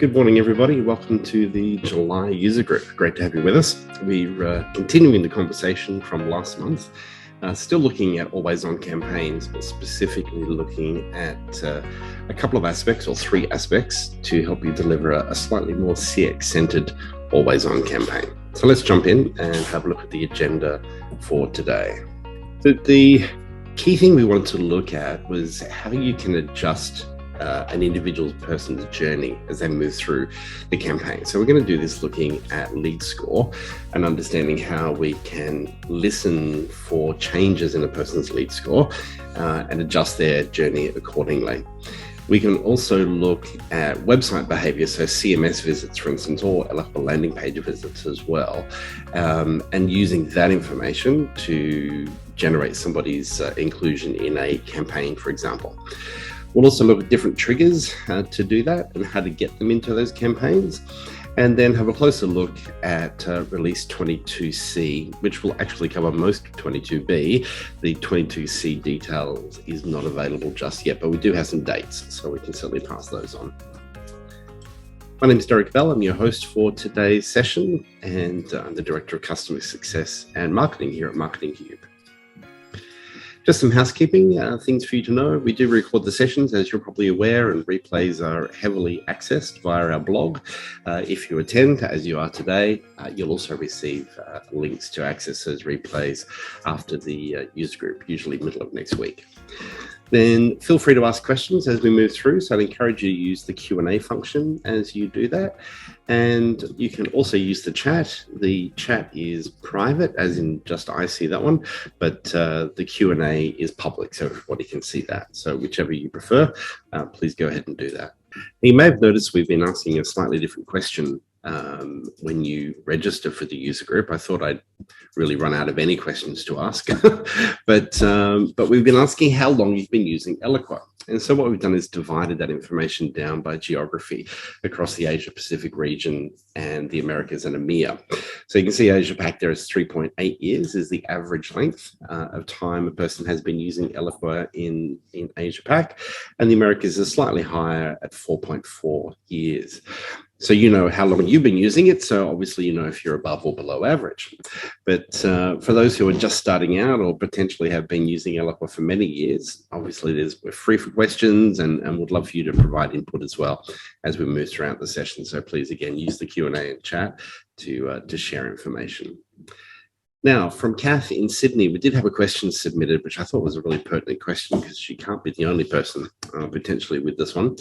Good morning, everybody. Welcome to the July User Group. Great to have you with us. We're continuing the conversation from last month, still looking at always-on campaigns, but specifically looking at a couple of aspects, or three aspects, to help you deliver a slightly more CX-centered always-on campaign. So let's jump in and have a look at the agenda for today. The key thing we wanted to look at was how you can adjust an individual person's journey as they move through the campaign. So we're going to do this looking at lead score and understanding how we can listen for changes in a person's lead score and adjust their journey accordingly. We can also look at website behavior, so CMS visits, for instance, or Eloqua landing page visits as well, and using that information to generate somebody's inclusion in a campaign, for example. We'll also look at different triggers to do that and how to get them into those campaigns, and then have a closer look at release 22C, which will actually cover most of 22B. The 22C details is not available just yet, but we do have some dates, so we can certainly pass those on. My name is Derek Bell. I'm your host for today's session, and I'm the Director of Customer Success and Marketing here at Marketing Cube. Just some housekeeping things for you to know. We do record the sessions, as you're probably aware, and replays are heavily accessed via our blog. If you attend, as you are today, you'll also receive links to access those replays after the user group, usually middle of next week. Then feel free to ask questions as we move through. So I'd encourage you to use the Q&A function as you do that. And you can also use the chat. The chat is private, as in just I see that one, but the Q&A is public, so everybody can see that. So whichever you prefer, please go ahead and do that. You may have noticed we've been asking a slightly different question when you register for the user group. I thought I'd really run out of any questions to ask, but we've been asking how long you've been using Eloqua. And so what we've done is divided that information down by geography across the Asia Pacific region and the Americas and EMEA. So you can see AsiaPac there is 3.8 years is the average length of time a person has been using Eloqua in AsiaPac, and the Americas is slightly higher at 4.4 years. So you know how long you've been using it, so obviously you know if you're above or below average. But for those who are just starting out or potentially have been using Eloqua for many years, obviously we're free for questions and would love for you to provide input as well as we move throughout the session. So please, again, use the Q&A and chat to share information. Now, from Kath in Sydney, we did have a question submitted, which I thought was a really pertinent question because she can't be the only person potentially with this one.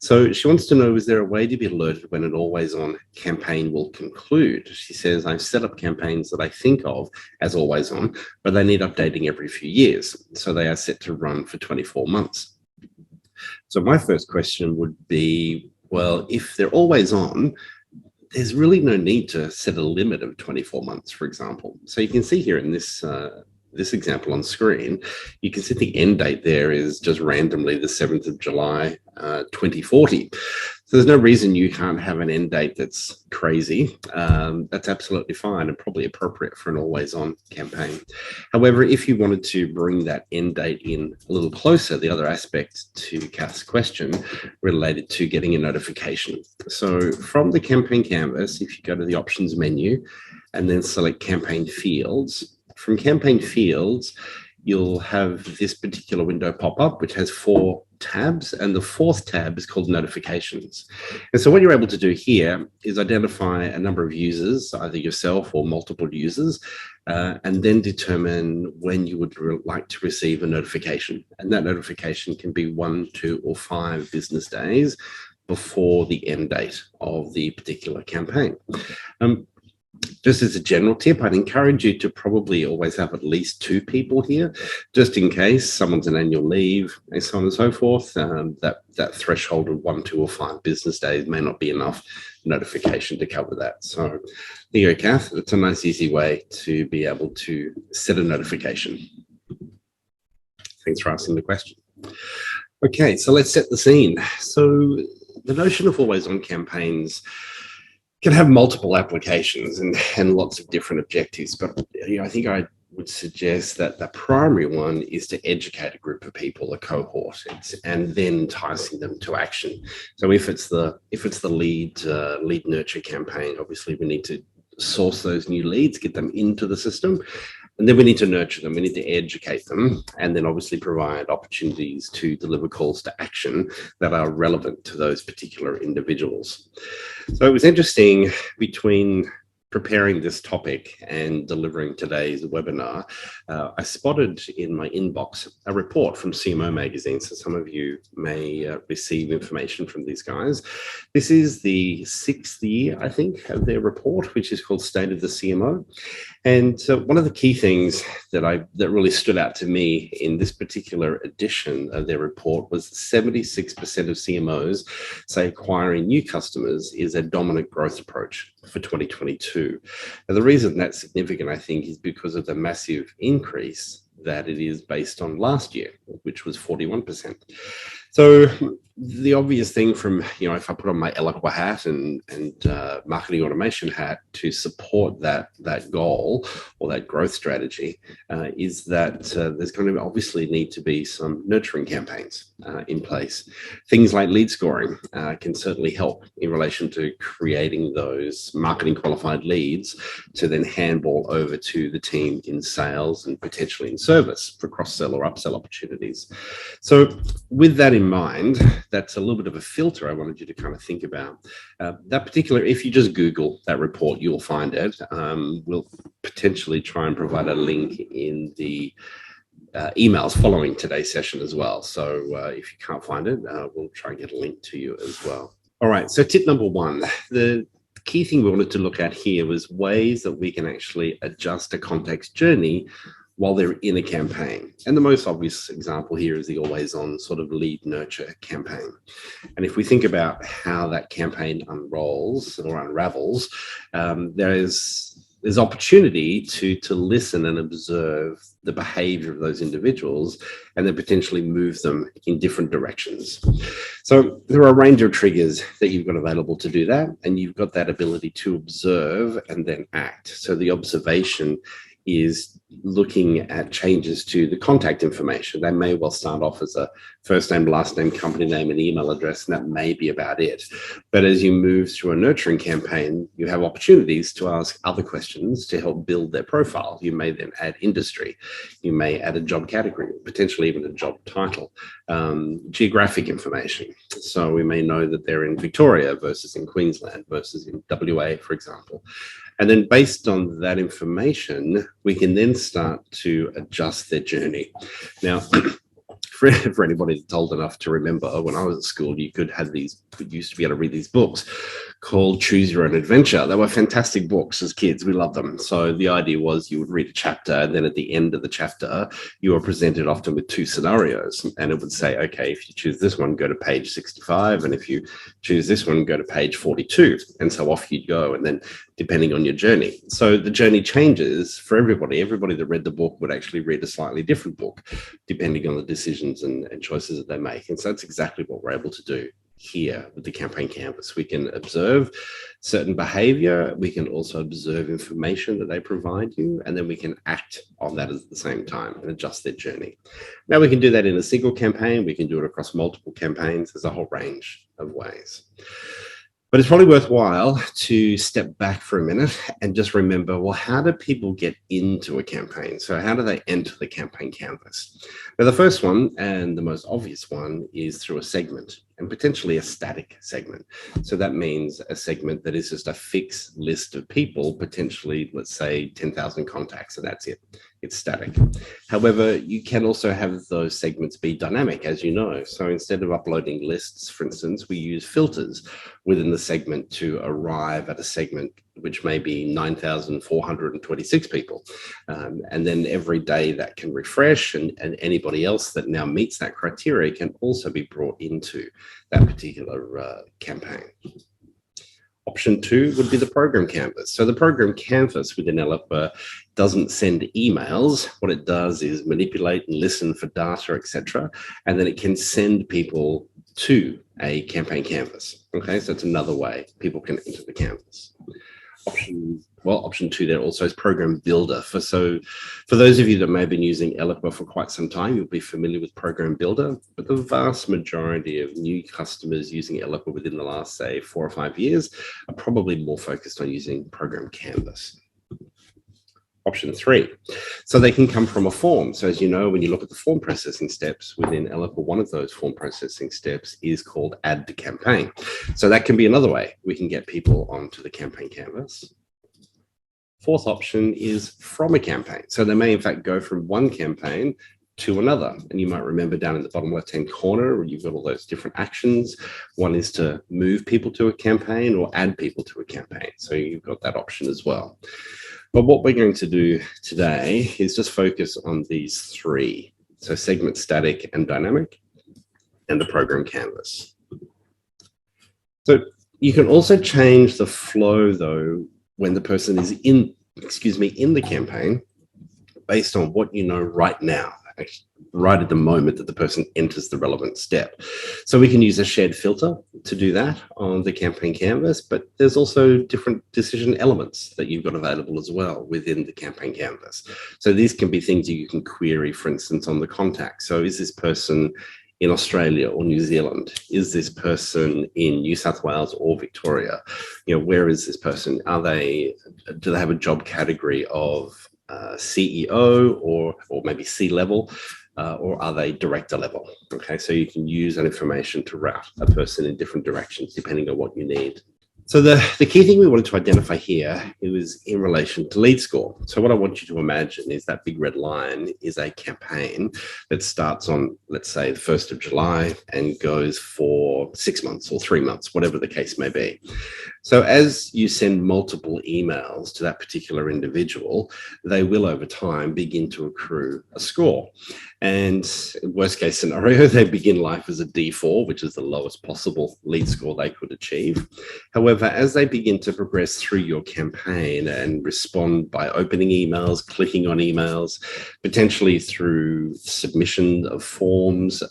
So she wants to know, is there a way to be alerted when an always-on campaign will conclude? She says, I've set up campaigns that I think of as always-on, but they need updating every few years. So they are set to run for 24 months. So my first question would be, well, if they're always on, there's really no need to set a limit of 24 months, for example. So you can see here in this example on screen, you can see the end date there is just randomly the 7th of July, 2040. So there's no reason you can't have an end date that's crazy. That's absolutely fine and probably appropriate for an always-on campaign. However, if you wanted to bring that end date in a little closer, the other aspect to Kath's question related to getting a notification. So from the campaign canvas, if you go to the options menu and then select campaign fields, from campaign fields, you'll have this particular window pop up, which has 4 tabs, and the 4th tab is called notifications. And so what you're able to do here is identify a number of users, either yourself or multiple users, and then determine when you would like to receive a notification. And that notification can be 1, 2, or 5 business days before the end date of the particular campaign. Just as a general tip, I'd encourage you to probably always have at least 2 people here, just in case someone's on annual leave and so on and so forth. That threshold of 1, 2, or 5 business days may not be enough notification to cover that. So there you go, Kath. It's a nice, easy way to be able to set a notification. Thanks for asking the question. Okay, so let's set the scene. So the notion of always-on campaigns can have multiple applications and lots of different objectives, but I think I would suggest that the primary one is to educate a group of people, a cohort, and then enticing them to action. So if it's the lead nurture campaign, obviously we need to source those new leads, get them into the system, and then we need to nurture them. We need to educate them, and then obviously provide opportunities to deliver calls to action that are relevant to those particular individuals. So it was interesting between preparing this topic and delivering today's webinar, I spotted in my inbox a report from CMO magazine. So some of you may receive information from these guys. This is the 6th year, I think, of their report, which is called State of the CMO. And one of the key things that really stood out to me in this particular edition of their report was 76% of CMOs say acquiring new customers is a dominant growth approach for 2022. And the reason that's significant, I think, is because of the massive increase that it is based on last year, which was 41%. So the obvious thing from, if I put on my Eloqua hat and marketing automation hat to support that goal or that growth strategy is that there's going to obviously need to be some nurturing campaigns in place. Things like lead scoring can certainly help in relation to creating those marketing qualified leads to then handball over to the team in sales and potentially in service for cross-sell or upsell opportunities. So with that in mind, that's a little bit of a filter I wanted you to kind of think about. That particular, if you just Google that report, you'll find it. We'll potentially try and provide a link in the emails following today's session as well. So if you can't find it, we'll try and get a link to you as well. All right, so tip number one, the key thing we wanted to look at here was ways that we can actually adjust a contact's journey while they're in a campaign. And the most obvious example here is the always on sort of lead nurture campaign. And if we think about how that campaign unrolls or unravels, there's opportunity to listen and observe the behavior of those individuals and then potentially move them in different directions. So there are a range of triggers that you've got available to do that, and you've got that ability to observe and then act. So the observation is looking at changes to the contact information. They may well start off as a first name, last name, company name, and email address, and that may be about it. But as you move through a nurturing campaign, you have opportunities to ask other questions to help build their profile. You may then add industry. You may add a job category, potentially even a job title, geographic information. So we may know that they're in Victoria versus in Queensland versus in WA, for example. And then based on that information, we can then start to adjust their journey. Now, for anybody that's old enough to remember, when I was at school, you used to be able to read these books called Choose Your Own Adventure. They were fantastic books as kids. We loved them. So the idea was you would read a chapter, and then at the end of the chapter, you were presented often with two scenarios. And it would say, okay, if you choose this one, go to page 65. And if you choose this one, go to page 42. And so off you'd go. And then depending on your journey. So the journey changes for everybody. Everybody that read the book would actually read a slightly different book, depending on the decisions and choices that they make. And so that's exactly what we're able to do here with the campaign canvas. We can observe certain behavior. We can also observe information that they provide you, and then we can act on that at the same time and adjust their journey. Now we can do that in a single campaign. We can do it across multiple campaigns. There's a whole range of ways. But it's probably worthwhile to step back for a minute and just remember, well, how do people get into a campaign? So how do they enter the campaign canvas? Now, the first one and the most obvious one is through a segment, and potentially a static segment. So that means a segment that is just a fixed list of people, potentially, let's say 10,000 contacts, and that's it. It's static. However, you can also have those segments be dynamic, as you know. So instead of uploading lists, for instance, we use filters within the segment to arrive at a segment which may be 9,426 people. And then every day that can refresh, and anybody else that now meets that criteria can also be brought into that particular campaign. Option 2 would be the program canvas. So the program canvas within Eloqua doesn't send emails. What it does is manipulate and listen for data, etc. And then it can send people to a campaign canvas. Okay, so it's another way people can enter the canvas. Option well, option 2 there also is Program Builder. For those of you that may have been using Eloqua for quite some time, you'll be familiar with Program Builder, but the vast majority of new customers using Eloqua within the last, say, 4 or 5 years are probably more focused on using Program Canvas. Option 3. So they can come from a form. So as you know, when you look at the form processing steps within Eloqua, one of those form processing steps is called Add to Campaign. So that can be another way we can get people onto the campaign canvas. 4th option is from a campaign. So they may in fact go from one campaign to another. And you might remember down in the bottom left-hand corner, you've got all those different actions. One is to move people to a campaign or add people to a campaign. So you've got that option as well. But what we're going to do today is just focus on these 3. So segment, static, and dynamic, and the program canvas. So you can also change the flow though when the person is in the campaign based on what you know right now, right at the moment that the person enters the relevant step. So we can use a shared filter to do that on the campaign canvas, but there's also different decision elements that you've got available as well within the campaign canvas. So these can be things you can query, for instance, on the contact. So is this person in Australia or New Zealand? Is this person in New South Wales or Victoria? Where is this person? Do they have a job category of CEO or maybe C-level, or are they director level? Okay, so you can use that information to route a person in different directions depending on what you need. So the key thing we wanted to identify here is in relation to lead score. So what I want you to imagine is that big red line is a campaign that starts on, let's say, the 1st of July and goes for 6 months or 3 months, whatever the case may be. So as you send multiple emails to that particular individual, they will over time begin to accrue a score. And worst case scenario, they begin life as a D4, which is the lowest possible lead score they could achieve. However, as they begin to progress through your campaign and respond by opening emails, clicking on emails, potentially through submission of forms,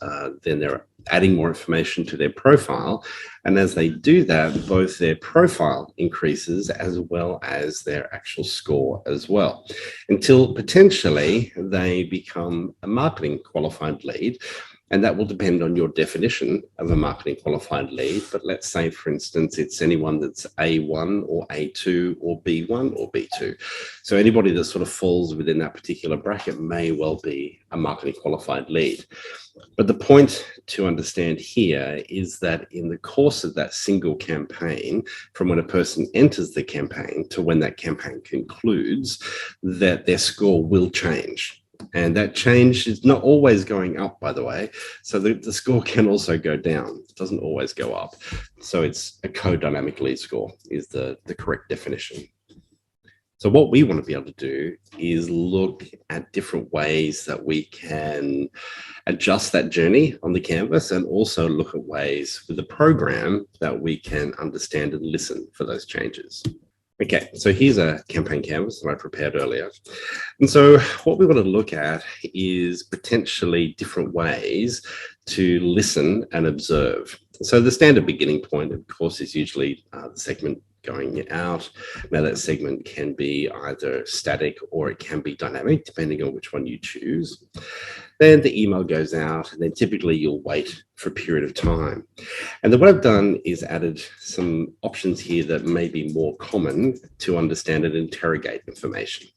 then they're adding more information to their profile. And as they do that, both their profile increases as well as their actual score as well, until potentially they become a marketing qualified lead. And that will depend on your definition of a marketing qualified lead. But let's say, for instance, it's anyone that's A1 or A2 or B1 or B2. So anybody that sort of falls within that particular bracket may well be a marketing qualified lead. But the point to understand here is that in the course of that single campaign, from when a person enters the campaign to when that campaign concludes, that their score will change. And that change is not always going up, by the way. So the score can also go down. It doesn't always go up. So it's a co-dynamic lead score is the correct definition. So what we want to be able to do is look at different ways that we can adjust that journey on the canvas and also look at ways with the program that we can understand and listen for those changes. Okay, so here's a campaign canvas that I prepared earlier. And so what we want to look at is potentially different ways to listen and observe. So the standard beginning point, of course, is usually the segment going out. Now that segment can be either static or it can be dynamic, depending on which one you choose. Then the email goes out, and then typically you'll wait for a period of time. And then what I've done is added some options here that may be more common to understand and interrogate information.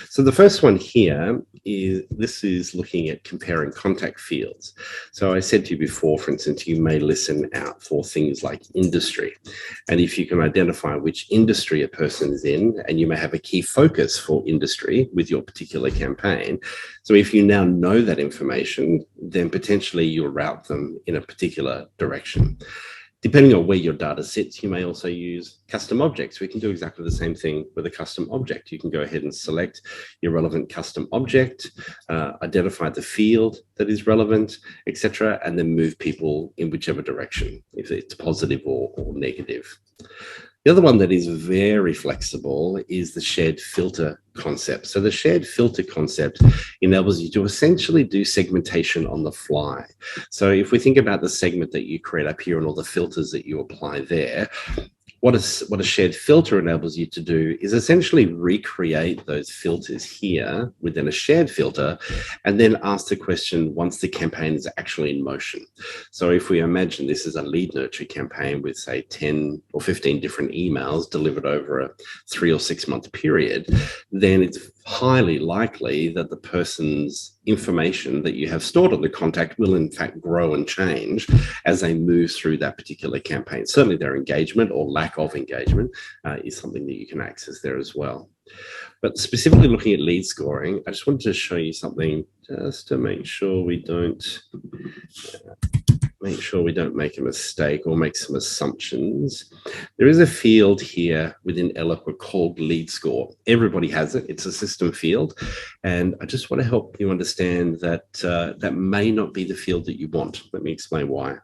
So the first one here is looking at comparing contact fields. So I said to you before, for instance, you may listen out for things like industry. And if you can identify which industry a person is in, and you may have a key focus for industry with your particular campaign. So if you now know that information, then potentially you'll route them in a particular direction. Depending on where your data sits, you may also use custom objects. We can do exactly the same thing with a custom object. You can go ahead and select your relevant custom object, identify the field that is relevant, etc., and then move people in whichever direction, if it's positive or negative. The other one that is very flexible is the shared filter concept. So the shared filter concept enables you to essentially do segmentation on the fly. So if we think about the segment that you create up here and all the filters that you apply there, What a shared filter enables you to do is essentially recreate those filters here within a shared filter, and then ask the question once the campaign is actually in motion. So if we imagine this is a lead nurture campaign with, say, 10 or 15 different emails delivered over a 3 or 6 month period, then it's highly likely that the person's information that you have stored on the contact will in fact grow and change as they move through that particular campaign. Certainly their engagement or lack of engagement is something that you can access there as well. But specifically looking at lead scoring, I just wanted to show you something just to make sure we don't make a mistake or make some assumptions. There is a field here within Eloqua called lead score. Everybody has it. It's a system field. And I just want to help you understand that that may not be the field that you want. Let me explain why.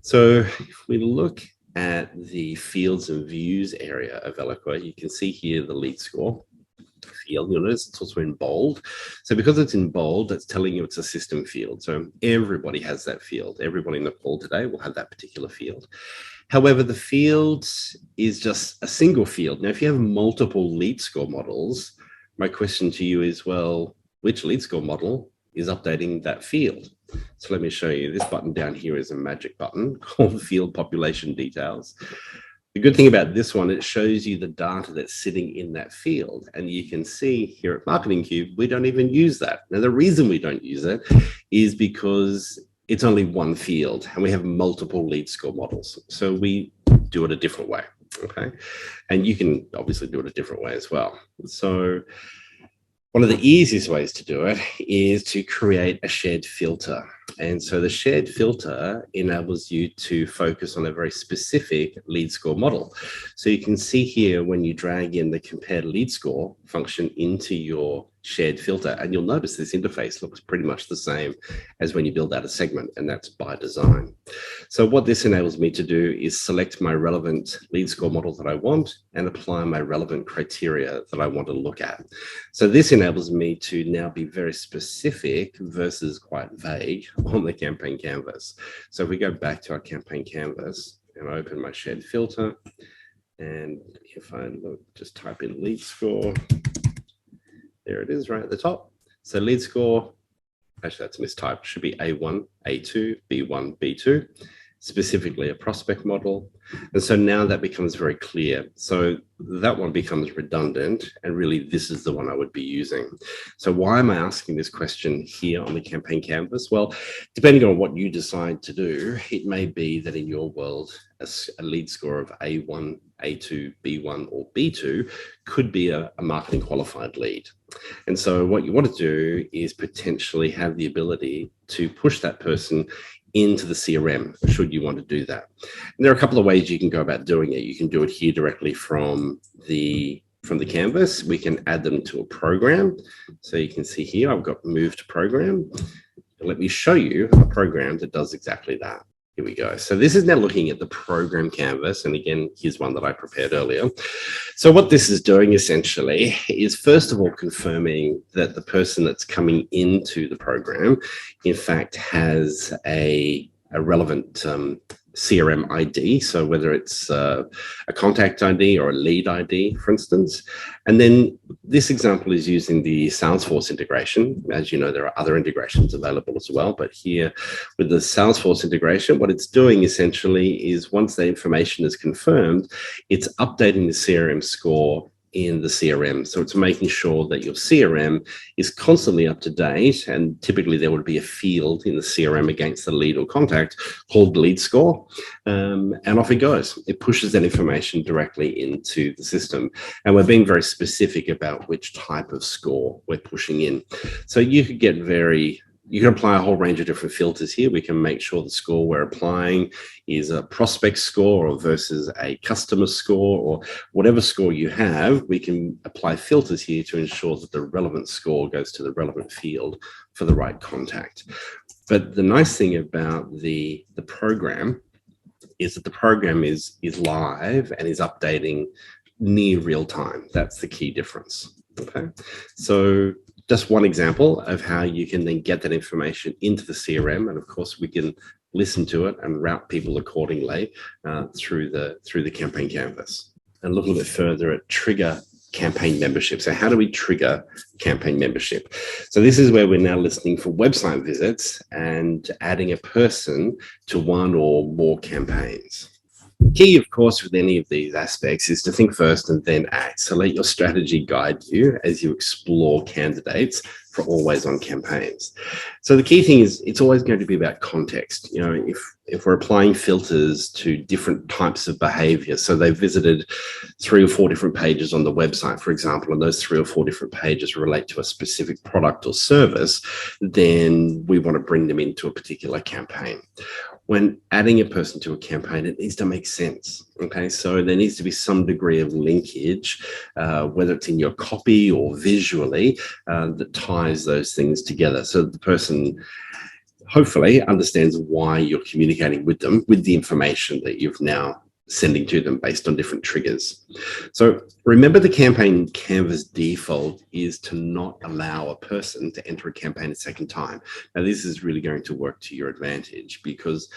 So if we look at the fields and views area of Eloqua, you can see here the lead score field. You'll notice it's also in bold. So because it's in bold, that's telling you it's a system field. So everybody has that field. Everybody in the call today will have that particular field. However, the field is just a single field. Now, if you have multiple lead score models, my question to you is, well, which lead score model is updating that field? So let me show you. This button down here is a magic button called Field Population Details. The good thing about this one, it shows you the data that's sitting in that field. And you can see here at Marketing Cube, we don't even use that. Now, the reason we don't use it is because it's only one field and we have multiple lead score models. So we do it a different way, okay? And you can obviously do it a different way as well. So one of the easiest ways to do it is to create a shared filter. And so the shared filter enables you to focus on a very specific lead score model. So you can see here when you drag in the compare lead score function into your shared filter, and you'll notice this interface looks pretty much the same as when you build out a segment, and that's by design. So what this enables me to do is select my relevant lead score model that I want and apply my relevant criteria that I want to look at. So this enables me to now be very specific versus quite vague on the campaign canvas. So if we go back to our campaign canvas and I open my shared filter, and if I look, just type in lead score, there it is right at the top. So lead score, actually that's mistyped, should be A1, A2, B1, B2, specifically a prospect model. And so now that becomes very clear. So that one becomes redundant, and really this is the one I would be using. So why am I asking this question here on the campaign canvas? Well, depending on what you decide to do, it may be that in your world, a lead score of A1, A2, B1, or B2 could be a marketing qualified lead. And so what you want to do is potentially have the ability to push that person into the CRM, should you want to do that. And there are a couple of ways you can go about doing it. You can do it here directly from the canvas. We can add them to a program. So you can see here, I've got Move to Program. Let me show you a program that does exactly that. Here we go. So this is now looking at the program canvas. And again, here's one that I prepared earlier. So what this is doing essentially is first of all confirming that the person that's coming into the program, in fact, has a relevant CRM ID. So whether it's a contact ID or a lead ID, for instance. And then this example is using the Salesforce integration. As you know, there are other integrations available as well. But here with the Salesforce integration, what it's doing essentially is once the information is confirmed, it's updating the CRM score in the CRM. So it's making sure that your CRM is constantly up to date, and typically there would be a field in the CRM against the lead or contact called lead score, and off it goes. It pushes that information directly into the system, and we're being very specific about which type of score we're pushing in. So you could get you can apply a whole range of different filters here. We can make sure the score we're applying is a prospect score or versus a customer score, or whatever score you have, we can apply filters here to ensure that the relevant score goes to the relevant field for the right contact. But the nice thing about the program is that the program is live and is updating near real time. That's the key difference. Okay, so just one example of how you can then get that information into the CRM. And of course, we can listen to it, and route people accordingly through the campaign canvas. And look a little bit further at trigger campaign membership. So how do we trigger campaign membership? So this is where we're now listening for website visits and adding a person to one or more campaigns. Key, of course, with any of these aspects is to think first and then act. So let your strategy guide you as you explore candidates for always-on campaigns. So the key thing is it's always going to be about context. You know, if we're applying filters to different types of behavior, so they've visited 3 or 4 different pages on the website, for example, and those 3 or 4 different pages relate to a specific product or service, then we want to bring them into a particular campaign. When adding a person to a campaign, it needs to make sense. Okay, so there needs to be some degree of linkage, whether it's in your copy or visually, that ties those things together. So the person hopefully understands why you're communicating with them with the information that you've now sending to them based on different triggers. So remember, the campaign canvas default is to not allow a person to enter a campaign a second time. Now, this is really going to work to your advantage because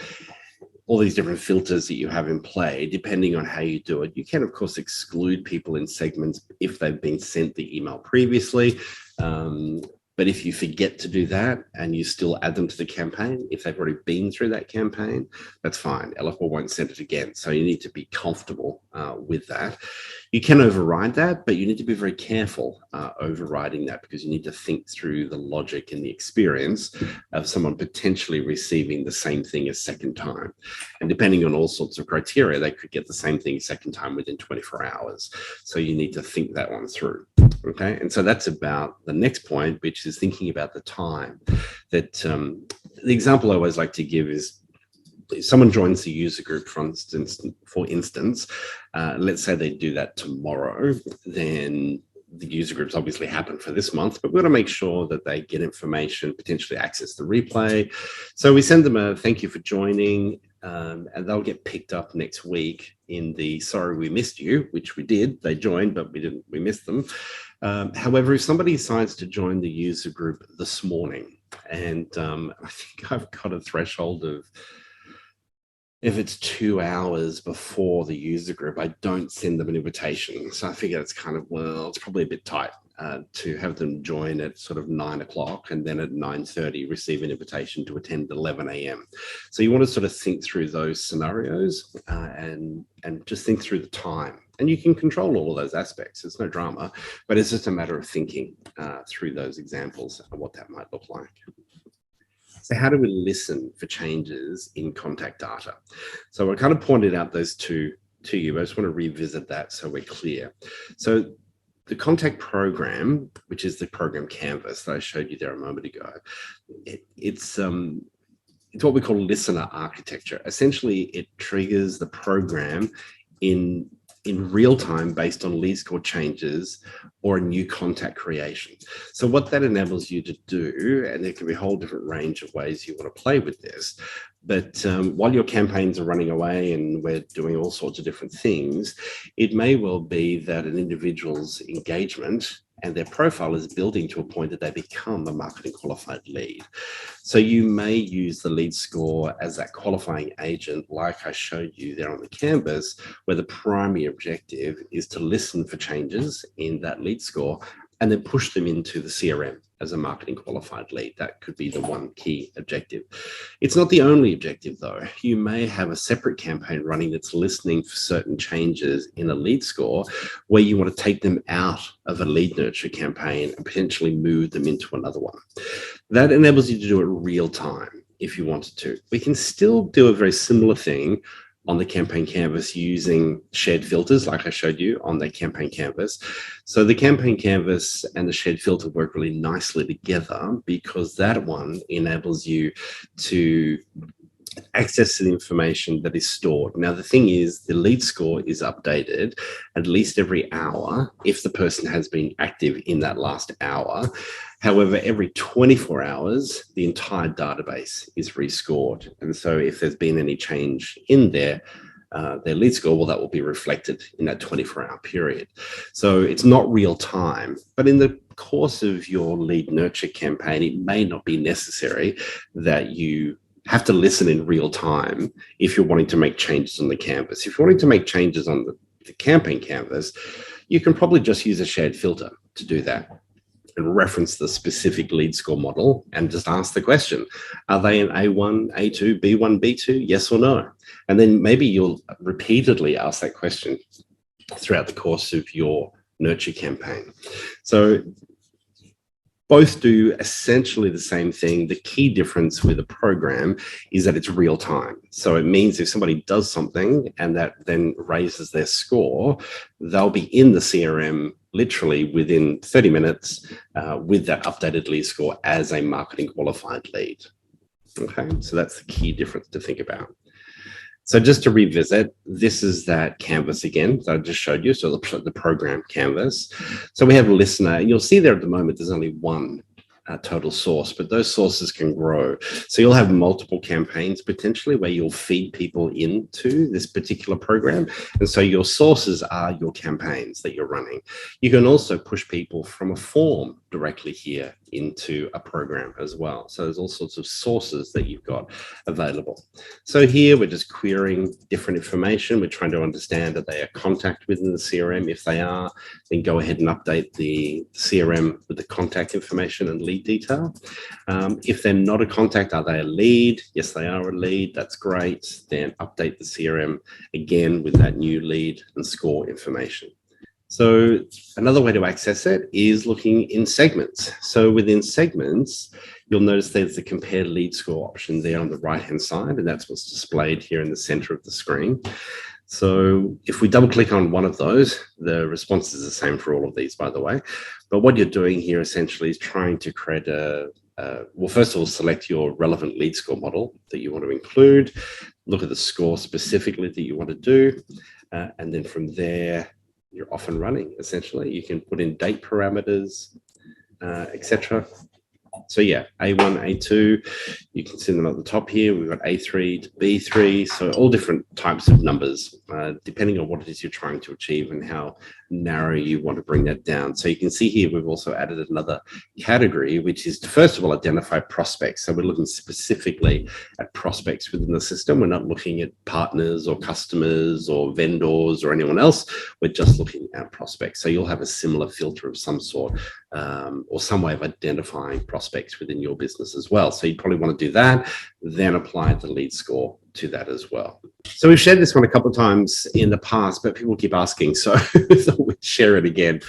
all these different filters that you have in play, depending on how you do it, you can, of course, exclude people in segments if they've been sent the email previously. But if you forget to do that and you still add them to the campaign, if they've already been through that campaign, that's fine. Eloqua won't send it again. So you need to be comfortable with that. You can override that, but you need to be very careful overriding that because you need to think through the logic and the experience of someone potentially receiving the same thing a second time. And depending on all sorts of criteria, they could get the same thing a second time within 24 hours. So you need to think that one through. Okay, and so that's about the next point, which is thinking about the time. That the example I always like to give is if someone joins the user group, for instance, let's say they do that tomorrow, then the user groups obviously happen for this month, but we've got to make sure that they get information, potentially access the replay. So we send them a thank you for joining, and they'll get picked up next week in the sorry we missed you, which we did. They joined, but we missed them. However, if somebody decides to join the user group this morning, and I think I've got a threshold of, if it's 2 hours before the user group, I don't send them an invitation. So I figure it's kind of, well, it's probably a bit tight to have them join at sort of 9 o'clock and then at 9:30 receive an invitation to attend at 11 a.m. So you want to sort of think through those scenarios and just think through the time. And you can control all of those aspects. It's no drama, but it's just a matter of thinking through those examples and what that might look like. So how do we listen for changes in contact data? So I kind of pointed out those two to you, but I just want to revisit that so we're clear. So the contact program, which is the program canvas that I showed you there a moment ago, it's what we call listener architecture. Essentially, it triggers the program in real time based on lead score changes or a new contact creation. So what that enables you to do, and there can be a whole different range of ways you want to play with this, but while your campaigns are running away and we're doing all sorts of different things, it may well be that an individual's engagement and their profile is building to a point that they become a marketing qualified lead. So you may use the lead score as that qualifying agent, like I showed you there on the canvas, where the primary objective is to listen for changes in that lead score and then push them into the CRM as a marketing qualified lead. That could be the one key objective. It's not the only objective though. You may have a separate campaign running that's listening for certain changes in a lead score where you want to take them out of a lead nurture campaign and potentially move them into another one. That enables you to do it real time if you wanted to. We can still do a very similar thing on the campaign canvas using shared filters like I showed you on the campaign canvas. So the campaign canvas and the shared filter work really nicely together because that one enables you to access the information that is stored. Now, the thing is, the lead score is updated at least every hour if the person has been active in that last hour. However, every 24 hours, the entire database is rescored. And so if there's been any change in their lead score, well, that will be reflected in that 24-hour period. So it's not real time, but in the course of your lead nurture campaign, it may not be necessary that you have to listen in real time if you're wanting to make changes on the canvas. If you're wanting to make changes on the campaign canvas, you can probably just use a shared filter to do that and reference the specific lead score model and just ask the question, are they an A1, A2, B1, B2, yes or no? And then maybe you'll repeatedly ask that question throughout the course of your nurture campaign. So both do essentially the same thing. The key difference with a program is that it's real time. So it means if somebody does something and that then raises their score, they'll be in the CRM literally within 30 minutes with that updated lead score as a marketing qualified lead. Okay, so that's the key difference to think about. So just to revisit, this is that canvas again that I just showed you, so the program canvas. So we have a listener, and you'll see there at the moment there's only one total source, but those sources can grow. So you'll have multiple campaigns potentially where you'll feed people into this particular program. And so your sources are your campaigns that you're running. You can also push people from a form directly here into a program as well. So there's all sorts of sources that you've got available. So here we're just querying different information. We're trying to understand that they are contact within the CRM. If they are, then go ahead and update the CRM with the contact information and lead detail. If they're not a contact, are they a lead? Yes, they are a lead. That's great. Then update the CRM again with that new lead and score information. So another way to access it is looking in segments. So within segments, you'll notice there's the compare lead score option there on the right-hand side, and that's what's displayed here in the center of the screen. So if we double click on one of those, the response is the same for all of these, by the way. But what you're doing here essentially is trying to create well, first of all, select your relevant lead score model that you want to include, look at the score specifically that you want to do, and then from there, you're off and running. Essentially, you can put in date parameters, etc. So yeah, A1, A2, you can see them at the top here. We've got A3 to B3, so all different types of numbers, depending on what it is you're trying to achieve and how narrow you want to bring that down. So you can see here, we've also added another category, which is to first of all identify prospects. So we're looking specifically at prospects within the system. We're not looking at partners or customers or vendors or anyone else. We're just looking at prospects. So you'll have a similar filter of some sort or some way of identifying prospects within your business as well. So you probably want to do that, then apply the lead score to that as well. So we've shared this one a couple of times in the past, but people keep asking, so we'll share it again.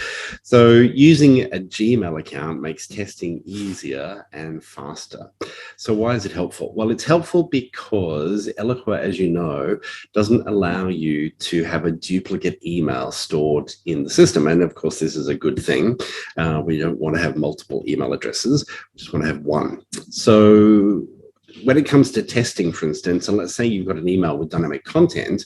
So using a Gmail account makes testing easier and faster. So why is it helpful? Well, it's helpful because Eloqua, as you know, doesn't allow you to have a duplicate email stored in the system. And of course, this is a good thing. We don't want to have multiple email addresses. We just want to have one. So when it comes to testing, for instance, and let's say you've got an email with dynamic content,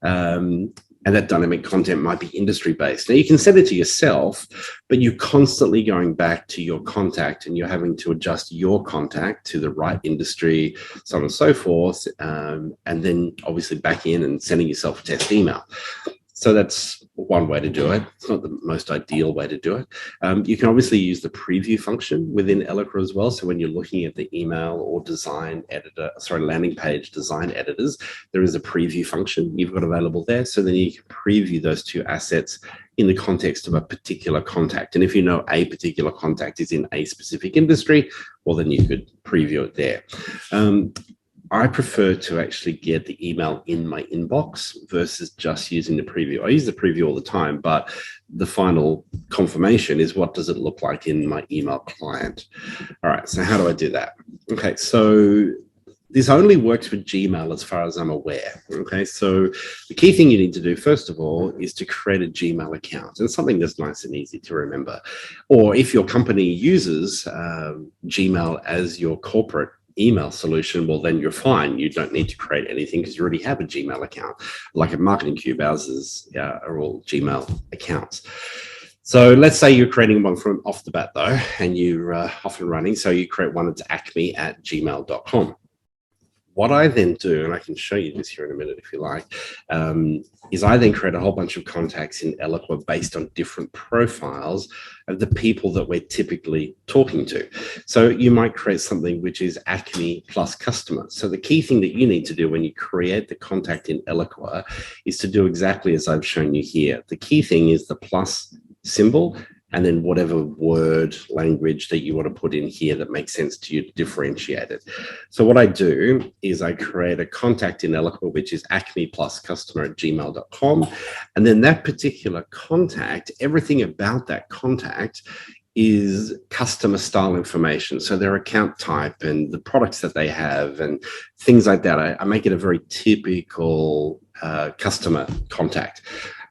and that dynamic content might be industry-based. Now, you can set it to yourself, but you're constantly going back to your contact and you're having to adjust your contact to the right industry, so on and so forth, and then obviously back in and sending yourself a test email. So that's one way to do it. It's not the most ideal way to do it. You can obviously use the preview function within Eloqua as well. So when you're looking at the email or design editor, landing page design editors, there is a preview function you've got available there. So then you can preview those two assets in the context of a particular contact. And if you know a particular contact is in a specific industry, well, then you could preview it there. I prefer to actually get the email in my inbox versus just using the preview. I use the preview all the time, but the final confirmation is what does it look like in my email client? All right, so how do I do that? Okay, so this only works with Gmail as far as I'm aware. Okay, so the key thing you need to do, first of all, is to create a Gmail account. And something that's nice and easy to remember. Or if your company uses Gmail as your corporate email solution, well, then you're fine. You don't need to create anything because you already have a Gmail account. Like at Marketing Cube, ours are all Gmail accounts. So let's say you're creating one from off the bat though, and you're off and running. So you create one that's acme@gmail.com. What I then do, and I can show you this here in a minute if you like, is I then create a whole bunch of contacts in Eloqua based on different profiles of the people that we're typically talking to. So you might create something which is Acme plus customer. So the key thing that you need to do when you create the contact in Eloqua is to do exactly as I've shown you here. The key thing is the plus symbol, and then whatever word language that you want to put in here that makes sense to you to differentiate it. So what I do is I create a contact in Eloqua, which is acme plus customer at gmail.com. And then that particular contact, everything about that contact is customer style information. So their account type and the products that they have and things like that. I make it a very typical customer contact.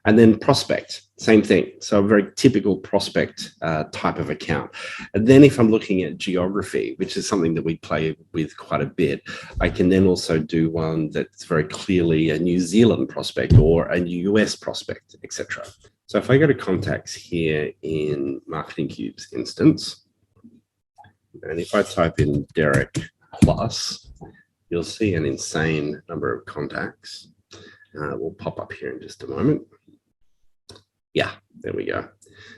And then prospect, same thing. So a very typical prospect type of account. And then if I'm looking at geography, which is something that we play with quite a bit, I can then also do one that's very clearly a New Zealand prospect or a US prospect, etc. So if I go to contacts here in Marketing Cube's instance, and if I type in Derek plus, you'll see an insane number of contacts. Will pop up here in just a moment. Yeah, there we go.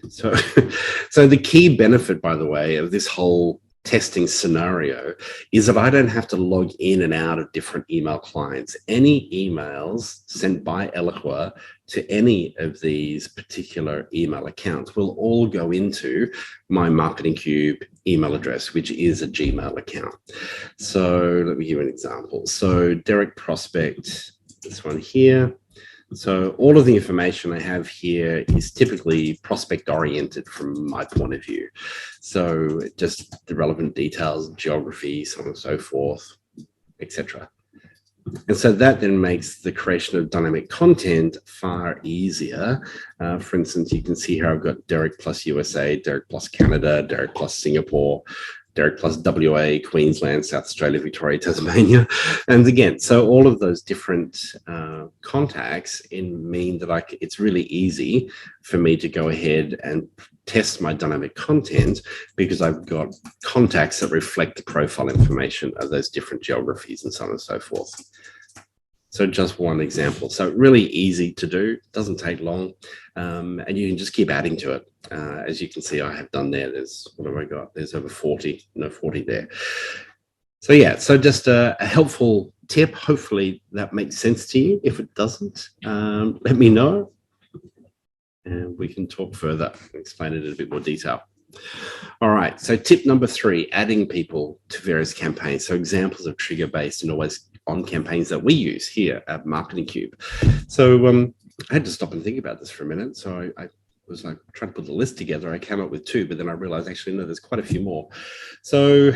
So the key benefit, by the way, of this whole testing scenario is that I don't have to log in and out of different email clients. Any emails sent by Eloqua to any of these particular email accounts will all go into my Marketing Cube email address, which is a Gmail account. So let me give you an example. So Derek Prospect, this one here. So all of the information I have here is typically prospect oriented from my point of view. So just the relevant details, geography, so on and so forth, etc. And so that then makes the creation of dynamic content far easier. For instance, you can see here I've got Derek plus USA, Derek plus Canada, Derek plus Singapore, Derek plus WA, Queensland, South Australia, Victoria, Tasmania. And again, so all of those different contacts mean that it's really easy for me to go ahead and test my dynamic content because I've got contacts that reflect the profile information of those different geographies and so on and so forth. So just one example. So really easy to do, doesn't take long, and you can just keep adding to it. As you can see, I have done there. What have I got? There's over 40 there. So yeah, so just a helpful tip. Hopefully that makes sense to you. If it doesn't, let me know, and we can talk further and explain it in a bit more detail. All right, so tip number 3, adding people to various campaigns. So examples of trigger-based and always on campaigns that we use here at Marketing Cube. So I had to stop and think about this for a minute. So I was like trying to put the list together. I came up with 2, but then I realized actually, no, there's quite a few more. So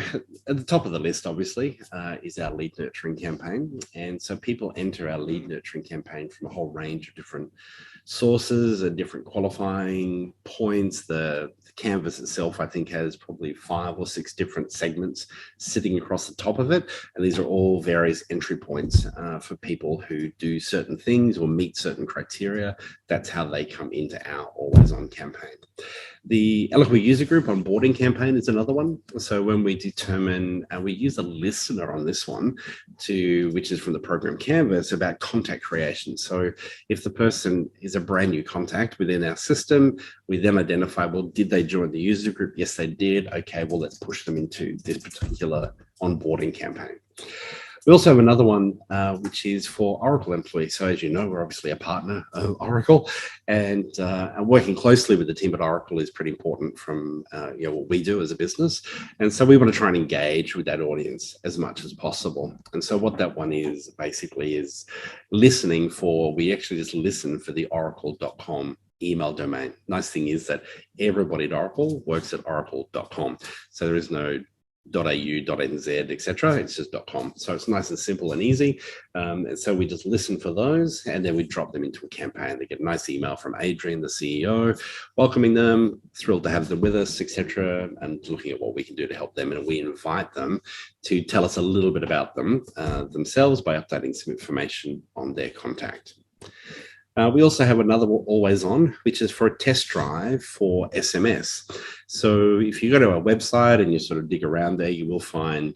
at the top of the list, obviously, is our lead nurturing campaign. And so people enter our lead nurturing campaign from a whole range of different sources and different qualifying points. The canvas itself, I think, has probably 5 or 6 different segments sitting across the top of it. And these are all various entry points for people who do certain things or meet certain criteria. That's how they come into our always on campaign. The Eloqua User Group onboarding campaign is another one. So when we determine, and we use a listener on this one, which is from the program canvas, about contact creation. So if the person is a brand new contact within our system, we then identify, well, did they join the user group? Yes, they did. Okay, well, let's push them into this particular onboarding campaign. We also have another one, which is for Oracle employees. So as you know, we're obviously a partner of Oracle, and working closely with the team at Oracle is pretty important from what we do as a business. And so we want to try and engage with that audience as much as possible. And so what that one is basically is listening for, we actually just listen for the oracle.com email domain. Nice thing is that everybody at Oracle works at oracle.com. So there is no .au, .nz, etc. It's just .com. So it's nice and simple and easy. And so we just listen for those, and then we drop them into a campaign. They get a nice email from Adrian, the CEO, welcoming them, thrilled to have them with us, etc., and looking at what we can do to help them. And we invite them to tell us a little bit about themselves by updating some information on their contact. We also have another always on, which is for a test drive for SMS. So if you go to our website and you sort of dig around there, you will find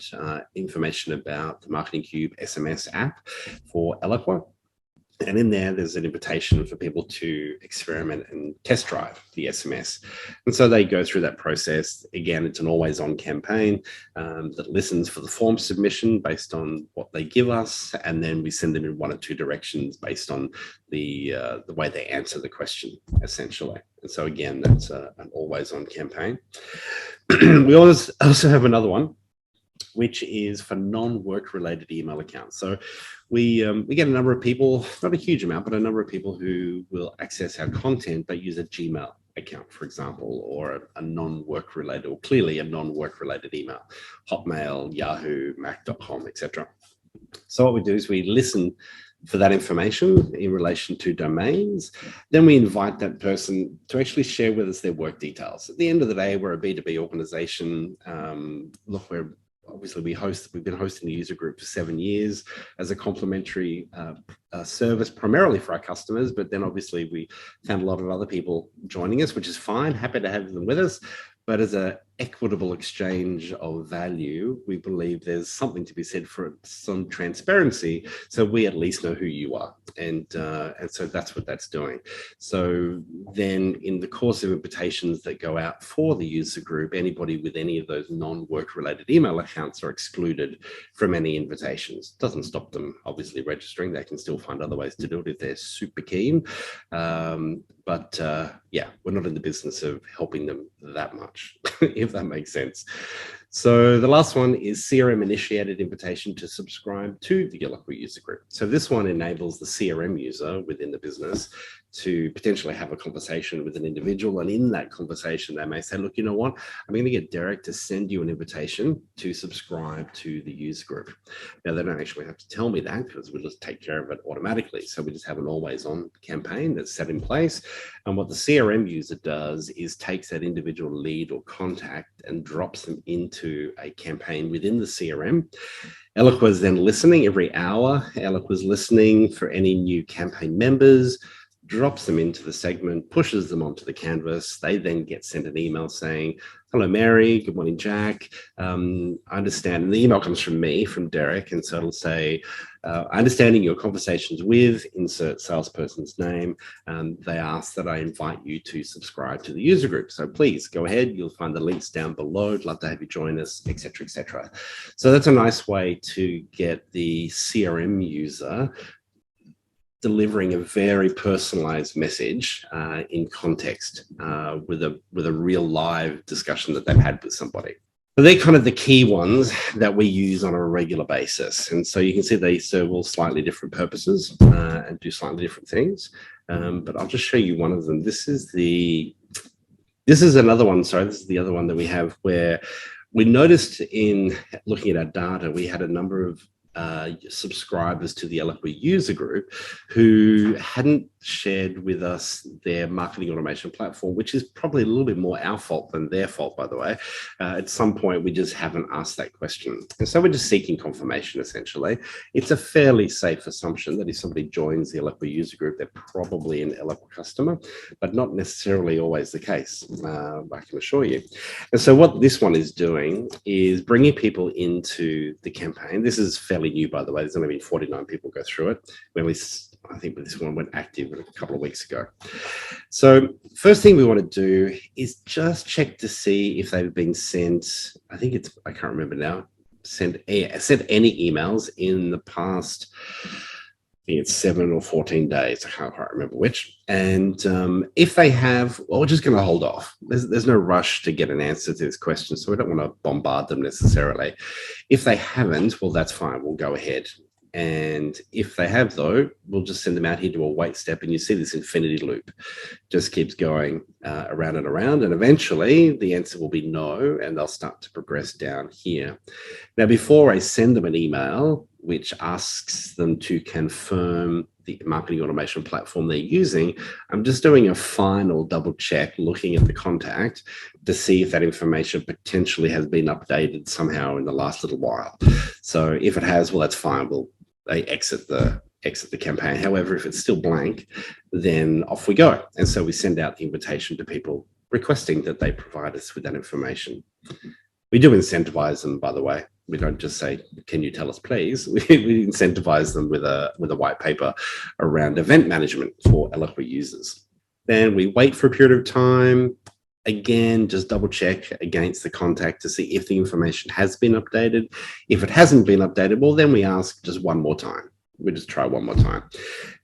information about the Marketing Cube SMS app for Eloqua. And in there, there's an invitation for people to experiment and test drive the SMS. And so they go through that process. Again, it's an always on campaign that listens for the form submission based on what they give us. And then we send them in one or two directions based on the way they answer the question, essentially. And so again, that's an always on campaign. We also have another one, which is for non-work related email accounts. So we get a number of people, not a huge amount, but a number of people who will access our content but use a Gmail account, for example, or a non-work related, or clearly a non-work related email, Hotmail, Yahoo, Mac.com, etc. So what we do is we listen for that information in relation to domains. Then we invite that person to actually share with us their work details. At the end of the day, we're a B2B organization. Look, we've been hosting the user group for 7 years as a complimentary service, primarily for our customers, but then obviously we found a lot of other people joining us, which is fine. Happy to have them with us. But as an equitable exchange of value, we believe there's something to be said for some transparency, so we at least know who you are. And so that's what that's doing. So then in the course of invitations that go out for the user group, anybody with any of those non-work related email accounts are excluded from any invitations. Doesn't stop them obviously registering. They can still find other ways to do it if they're super keen. But yeah, we're not in the business of helping them that much, if that makes sense. So the last one is CRM initiated invitation to subscribe to the Eloqua User Group. So this one enables the CRM user within the business to potentially have a conversation with an individual. And in that conversation, they may say, look, you know what? I'm going to get Derek to send you an invitation to subscribe to the user group. Now, they don't actually have to tell me that because we'll just take care of it automatically. So we just have an always on campaign that's set in place. And what the CRM user does is takes that individual lead or contact and drops them into a campaign within the CRM. Eloqua is then listening every hour. Eloqua is listening for any new campaign members, drops them into the segment, pushes them onto the canvas. They then get sent an email saying, hello, Mary. Good morning, Jack. I understand. And the email comes from me, from Derek. And so it'll say, understanding your conversations with, insert salesperson's name. They ask that I invite you to subscribe to the user group. So please go ahead. You'll find the links down below. I'd love to have you join us, et cetera, et cetera. So that's a nice way to get the CRM user delivering a very personalized message in context with a real live discussion that they've had with somebody. But they're kind of the key ones that we use on a regular basis. And so you can see they serve all slightly different purposes and do slightly different things. But I'll just show you one of them. This is another one. Sorry, this is the other one that we have where we noticed in looking at our data, we had a number of subscribers to the Eloqua User Group who hadn't shared with us their marketing automation platform, which is probably a little bit more our fault than their fault, by the way. At some point, we just haven't asked that question. And so we're just seeking confirmation, essentially. It's a fairly safe assumption that if somebody joins the Eloqua User Group, they're probably an Eloqua customer, but not necessarily always the case, I can assure you. And so what this one is doing is bringing people into the campaign. This is fairly new, by the way. There's only been 49 people go through it. I think this one went active a couple of weeks ago. So first thing we want to do is just check to see if they've been sent, I can't remember now, sent any emails in the past, I think it's 7 or 14 days. I can't quite remember which. And if they have, well, we're just going to hold off. There's no rush to get an answer to this question, so we don't want to bombard them necessarily. If they haven't, well, that's fine. We'll go ahead. And if they have, though, we'll just send them out here to a wait step. And you see this infinity loop just keeps going around and around. And eventually the answer will be no, and they'll start to progress down here. Now, before I send them an email, which asks them to confirm the marketing automation platform they're using, I'm just doing a final double check, looking at the contact to see if that information potentially has been updated somehow in the last little while. So if it has, well, that's fine. They exit the campaign. However, if it's still blank, then off we go. And so we send out the invitation to people requesting that they provide us with that information. We do incentivize them, by the way. We don't just say, can you tell us, please? We incentivize them with a white paper around event management for Eloqua users. Then we wait for a period of time. Again, just double check against the contact to see if the information has been updated. If it hasn't been updated, well, then we ask just one more time. We just try one more time.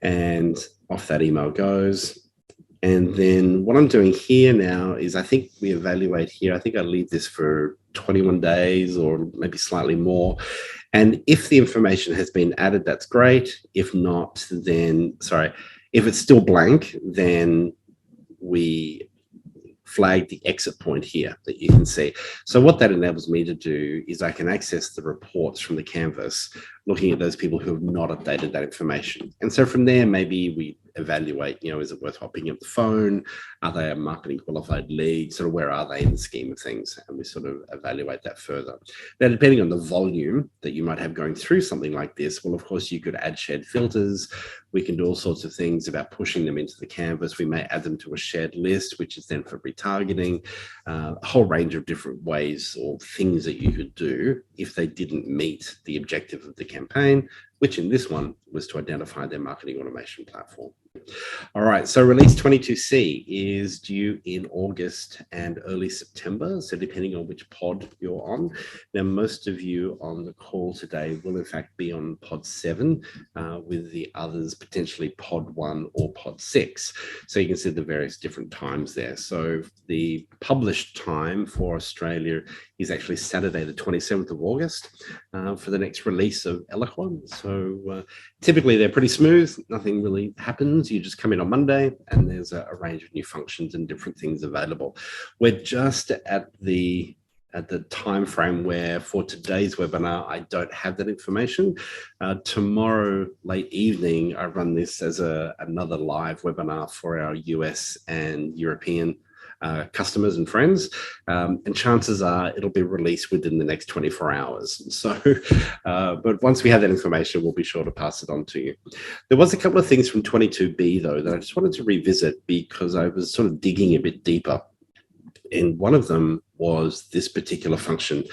And off that email goes. And then what I'm doing here now is I think we evaluate here. I think I leave this for 21 days or maybe slightly more. And if the information has been added, that's great. If not, then, if it's still blank, then we flag the exit point here that you can see. So what that enables me to do is I can access the reports from the canvas, looking at those people who have not updated that information. And so from there, maybe we evaluate, is it worthwhile picking up the phone? Are they a marketing qualified lead? Sort of where are they in the scheme of things? And we sort of evaluate that further. Now, depending on the volume that you might have going through something like this, well, of course, you could add shared filters. We can do all sorts of things about pushing them into the canvas. We may add them to a shared list, which is then for retargeting, a whole range of different ways or things that you could do if they didn't meet the objective of the campaign, which in this one was to identify their marketing automation platform. All right, so release 22C is due in August and early September, so depending on which pod you're on. Now, most of you on the call today will in fact be on pod 7, with the others potentially pod 1 or pod 6. So you can see the various different times there. So the published time for Australia is actually Saturday, the 27th of August, for the next release of Eloqua. So typically they're pretty smooth, nothing really happens. You just come in on Monday and there's a range of new functions and different things available. We're just at the time frame where for today's webinar, I don't have that information. Tomorrow late evening, I run this as another live webinar for our US and European customers and friends, and chances are it'll be released within the next 24 hours. So, but once we have that information, we'll be sure to pass it on to you. There was a couple of things from 22B though that I just wanted to revisit because I was sort of digging a bit deeper. And one of them was this particular function,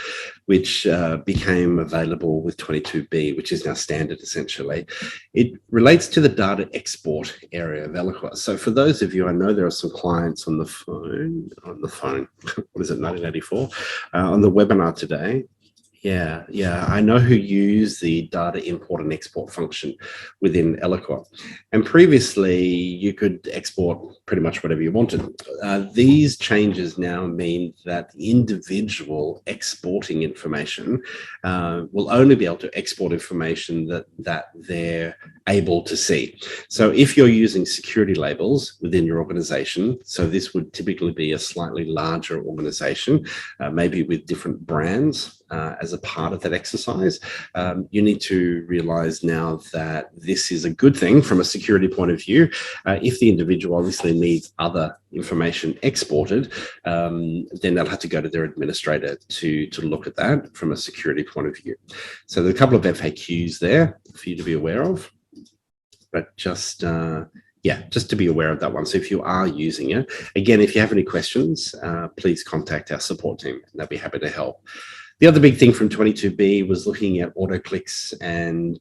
which became available with 22B, which is now standard essentially. It relates to the data export area of Eloqua. So for those of you, I know there are some clients on the phone, what is it, 1984, on the webinar today. Yeah, I know who use the data import and export function within Eloqua. And previously, you could export pretty much whatever you wanted. These changes now mean that the individual exporting information will only be able to export information that they're able to see. So if you're using security labels within your organization, so this would typically be a slightly larger organization, maybe with different brands, as a part of that exercise, you need to realize now that this is a good thing from a security point of view. If the individual obviously needs other information exported, then they'll have to go to their administrator to look at that from a security point of view. So there's a couple of FAQs there for you to be aware of, but just to be aware of that one. So if you are using it, again, if you have any questions, please contact our support team and they'll be happy to help. The other big thing from 22B was looking at auto clicks and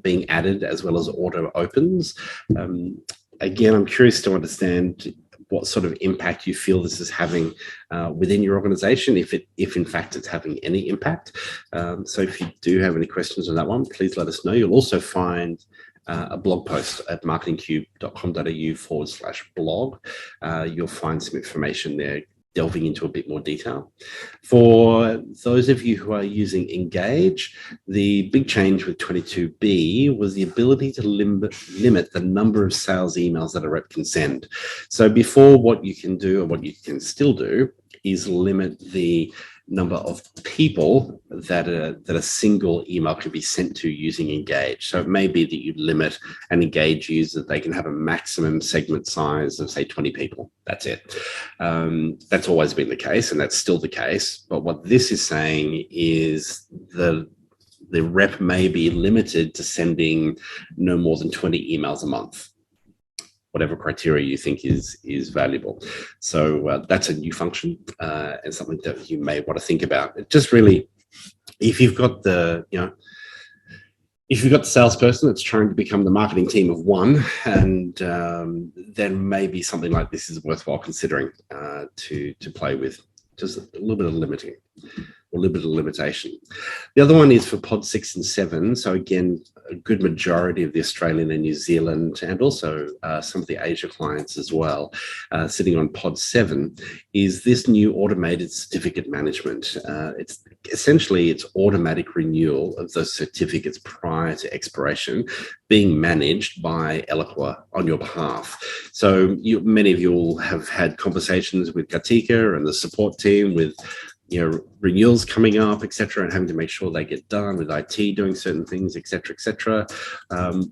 being added as well as auto opens. Again, I'm curious to understand what sort of impact you feel this is having within your organization, if in fact it's having any impact. So if you do have any questions on that one, please let us know. You'll also find a blog post at marketingcube.com.au/blog. You'll find some information there delving into a bit more detail. For those of you who are using Engage, the big change with 22B was the ability to limit the number of sales emails that a rep can send. So before, what you can do, and what you can still do, is limit the number of people that a single email can be sent to using Engage. So it may be that you limit an Engage user, they can have a maximum segment size of say 20 people. That's it. That's always been the case, and that's still the case. But what this is saying is the rep may be limited to sending no more than 20 emails a month. whatever criteria you think is valuable. So that's a new function and something that you may want to think about. It just really, if you've got the, if you've got the salesperson that's trying to become the marketing team of one, and then maybe something like this is worthwhile considering to play with. Just a little bit of limiting, or a little bit of limitation. The other one is for pod 6 and 7. So again, a good majority of the Australian and New Zealand, and also some of the Asia clients as well, sitting on pod 7, is this new automated certificate management. It's essentially it's automatic renewal of those certificates prior to expiration being managed by Eloqua on your behalf. So many of you will have had conversations with Gatika and the support team with renewals coming up, etc., and having to make sure they get done with IT doing certain things, etc., etc.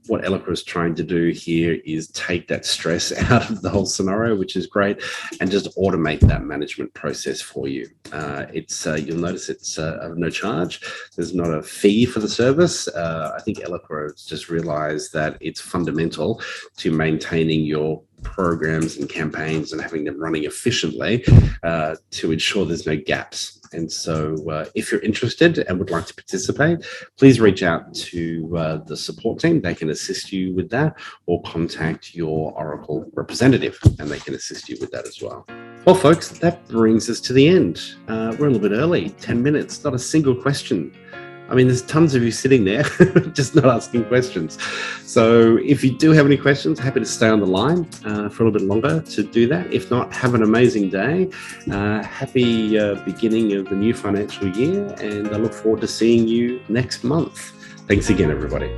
What Eloqua is trying to do here is take that stress out of the whole scenario, which is great, and just automate that management process for you. You'll notice it's of no charge. There's not a fee for the service. I think Eloqua has just realized that it's fundamental to maintaining your programs and campaigns and having them running efficiently to ensure there's no gaps. And so if you're interested and would like to participate, please reach out to the support team. They can assist you with that, or contact your Oracle representative and they can assist you with that as well. Well, folks, that brings us to the end. We're a little bit early, 10 minutes, not a single question. I mean, there's tons of you sitting there just not asking questions. So if you do have any questions, happy to stay on the line for a little bit longer to do that. If not, have an amazing day. Happy beginning of the new financial year, and I look forward to seeing you next month. Thanks again, everybody.